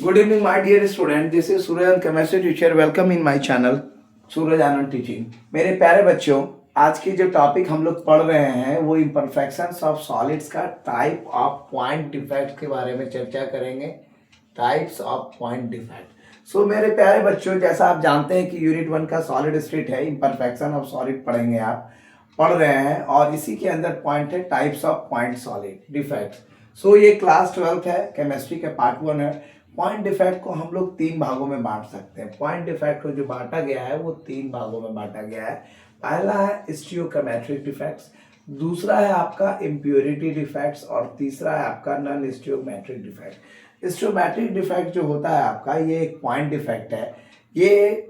Good evening, my dear student. This is Suraj, chemistry teacher. Welcome in my channel, Suraj Anand teaching. मेरे प्यारे बच्चों, आज की जो टॉपिक हम लोग पढ़ रहे हैं वो इम्परफेक्शंस ऑफ सॉलिड्स का टाइप ऑफ पॉइंट डिफेक्ट के बारे में चर्चा करेंगे। Types of point defect. So मेरे प्यारे बच्चों, जैसा आप जानते हैं कि यूनिट 1 का सॉलिड स्टेट है, इम्परफेक्शन ऑफ सॉलिड पढ़ेंगे, आप पढ़ रहे हैं और इसी के अंदर पॉइंट है types of point solid defect. So ये क्लास 12 है, केमिस्ट्री के पार्ट 1 है। पॉइंट डिफेक्ट को हम लोग 3 भागों में बांट सकते हैं। पॉइंट डिफेक्ट को जो बांटा गया है वो 3 भागों में बांटा गया है। पहला है स्टियोकेमेट्रिक डिफेक्ट्स, दूसरा है आपका इम्प्योरिटी डिफेक्ट्स और तीसरा है आपका नॉन स्टियोमेट्रिक डिफेक्ट। स्टियोमेट्रिक डिफेक्ट जो होता है आपका, ये एक पॉइंट डिफेक्ट है। ये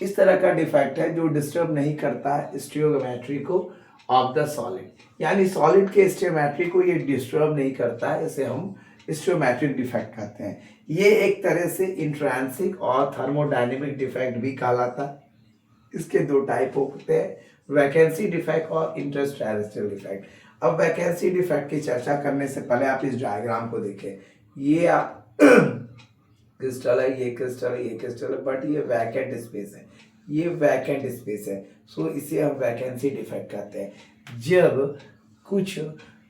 इस तरह का डिफेक्ट है जो डिस्टर्ब नहीं करता है स्टियोमेट्री को ऑफ द सॉलिड, यानी सॉलिड के स्टियोमेट्री को ये डिस्टर्ब नहीं करता है, इसे हम स्टियोमेट्रिक डिफेक्ट कहते हैं। ये एक तरह से इंट्रांसिक और थर्मोडायनेमिक डिफेक्ट भी कहलाता है। इसके 2 टाइप होते हैं, वैकेंसी डिफेक्ट और इंटरस्टेरियल डिफेक्ट। अब वैकेंसी डिफेक्ट की चर्चा करने से पहले आप इस डायग्राम को देखें। ये आप क्रिस्टल है, ये क्रिस्टल है, ये क्रिस्टल है, बट ये वैकेंट स्पेस है, ये वैकेंट स्पेस है। सो इसे हम वैकेंसी डिफेक्ट कहते हैं। जब कुछ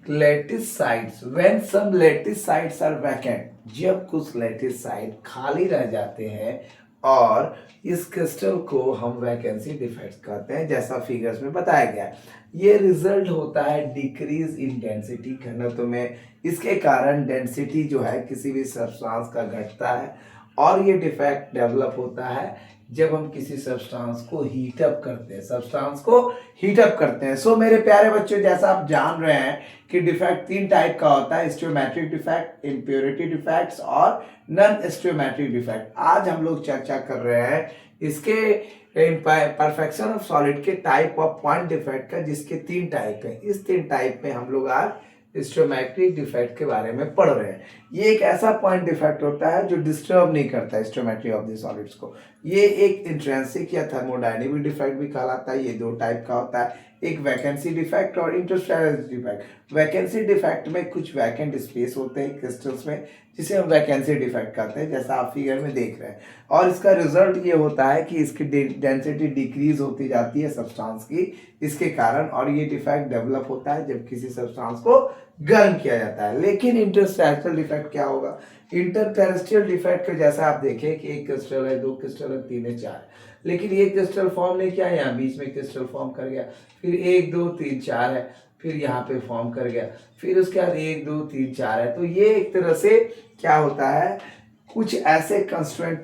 lattice sides, when some lattice sides are vacant, जब कुछ लैटिस साइड खाली रह जाते हैं और इस क्रिस्टल को हम वैकेंसी डिफेक्ट कहते हैं, जैसा फिगर्स में बताया गया है। ये रिजल्ट होता है डिक्रीज इन डेंसिटी, घनत्व में। इसके कारण डेंसिटी जो है किसी भी सब्सटेंस का घटता है और ये डिफेक्ट डेवलप होता है जब हम किसी सब्सटेंस को हीट अप करते हैं, सब्सटेंस को हीट अप करते हैं। सो मेरे प्यारे बच्चों, जैसा आप जान रहे हैं कि डिफेक्ट 3 टाइप का होता है, स्टियोमेट्रिक डिफेक्ट, इम्प्योरिटी डिफेक्ट्स और नॉन स्टियोमेट्रिक डिफेक्ट। आज हम लोग चर्चा कर रहे हैं इसके परफेक्शन ऑफ सॉलिड के टाइप ऑफ पॉइंट डिफेक्ट का, जिसके 3 टाइप है। इस 3 टाइप में हम लोग आज स्टियोमेट्रिक डिफेक्ट के बारे में पढ़ रहे हैं। ये एक ऐसा पॉइंट डिफेक्ट होता है जो डिस्टर्ब नहीं करता स्टियोमेट्री ऑफ द सॉलिड्स को। ये एक इंट्रिंसिक या थर्मोडायनेमिक डिफेक्ट भी कहलाता है। ये 2 टाइप का होता है, एक वैकेंसी डिफेक्ट और इंटरस्टेरियल डिफेक्ट। वैकेंसी डिफेक्ट में कुछ वैकेंट स्पेस होते हैं क्रिस्टल्स में, जिसे हम वैकेंसी डिफेक्ट कहते हैं, जैसा आप फिगर में देख रहे हैं। और इसका रिजल्ट ये होता है कि इसकी डेंसिटी डिक्रीज होती जाती है सब्सटेंस की, इसके कारण, और ये डिफेक्ट डेवलप होता है जब किसी सब्सटेंस को गर्म किया जाता है। लेकिन इंटरस्टेरियल डिफेक्ट क्या होगा? इंटरटेरेस्ट्रियल डिफेक्ट को जैसा आप देखें कि एक क्रिस्टल है, 2 क्रिस्टल है, 3 है, 4, लेकिन ये क्रिस्टल फॉर्म नहीं किया, यहाँ बीच में क्रिस्टल फॉर्म कर गया, फिर 1 2 3 4 है, फिर यहाँ पे फॉर्म कर गया, फिर उसके बाद 1 2 3 4 है। तो ये एक तरह से क्या होता है, कुछ ऐसे कंस्टिट्यूएंट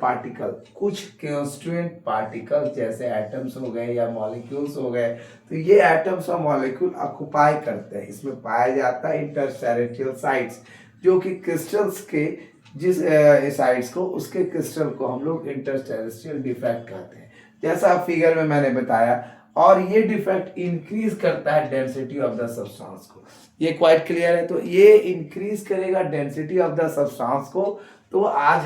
पार्टिकल जैसे एटम्स हो गए या मॉलिक्यूल्स हो गए, तो ये एटम्स और मॉलिक्यूल ऑक्युपाई करते हैं। इसमें पाया जाता है इंटरस्टेरियल साइड्स, जो कि क्रिस्टल्स के जिस साइड्स को, उसके क्रिस्टल को हम लोग इंटरस्टेरियल डिफेक्ट कहते हैं, जैसा फिगर में मैंने बताया। और ये डिफेक्ट इंक्रीज करता है डेंसिटी ऑफ द सब्सटेंस को। ये क्वाइट क्लियर है? तो ये इंक्रीज करेगा डेंसिटी ऑफ द सब्सटेंस को। तो आज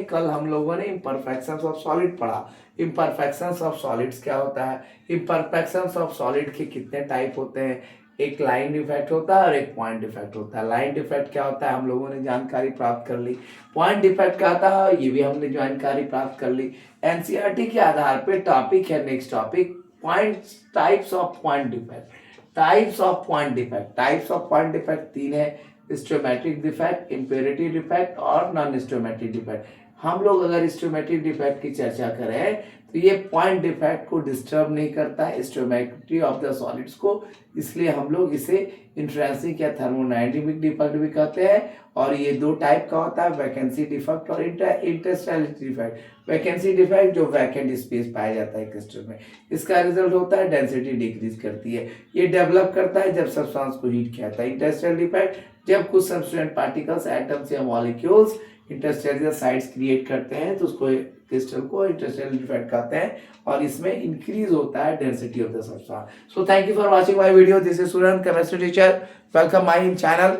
कल हम लोगों ने इम्परफेक्शंस ऑफ सॉलिड पढ़ा। इम्परफेक्शंस ऑफ सॉलिड्स क्या होता है, इम्परफेक्शंस ऑफ सॉलिड के कितने टाइप होते हैं, एक लाइन डिफेक्ट होता है और एक पॉइंट डिफेक्ट होता है। लाइन डिफेक्ट क्या होता है हम लोगों ने जानकारी प्राप्त कर ली। पॉइंट डिफेक्ट क्या होता है, ये भी हमने जानकारी प्राप्त कर ली। एनसीईआरटी के आधार पे टॉपिक है, next topic points, types of point defect. Types of point defect, types of point defect 3 है, स्टियोमेट्रिक डिफेक्ट, इम्प्योरिटी डिफेक्ट और नॉन स्टियोमेट्रिक डिफेक्ट। हम लोग अगर स्टियोमेट्रिक डिफेक्ट की चर्चा करें तो ये पॉइंट डिफेक्ट को डिस्टर्ब नहीं करता है स्टियोमेट्री ऑफ द सॉलिड्स को, इसलिए हम लोग इसे इंट्रिंसिक या थर्मोडायनेमिक डिफेक्ट भी कहते हैं। और ये 2 टाइप का होता है, वैकेंसी डिफेक्ट और इंटरस्टेरियल डिफेक्ट। वैकेंसी डिफेक्ट जो वैकेंट स्पेस पाया जाता है क्रिस्टल में, इसका रिजल्ट होता है डेंसिटी डिक्रीज करती है। ये डेवलप करता है जब सब्सटेंस को हीट किया जाता है। इंटरस्टेरियल डिफेक्ट जब कुछ सबस्टेंट पार्टिकल्स, एटम्स या मॉलिक्यूल्स इंटरस्टेरियल साइड्स क्रिएट करते हैं, तो उसको क्रिस्टल को इंटरस्टेरियल डिफेक्ट कहते हैं और इसमें इंक्रीज होता है density of the substance. So thank you for watching my video. This is Suraj, chemistry teacher. Welcome my channel.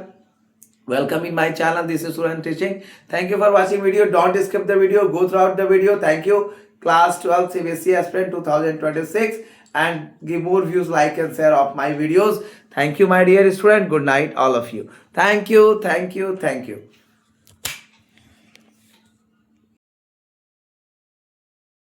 Welcome in my channel. This is Suran teaching. Thank you for watching video. Don't skip the video. Go throughout the video. Thank you. Class 12 CBSE aspirant 2026. And give more views, like and share of my videos. Thank you, my dear student. Good night, all of you. Thank you. Thank you. Thank you.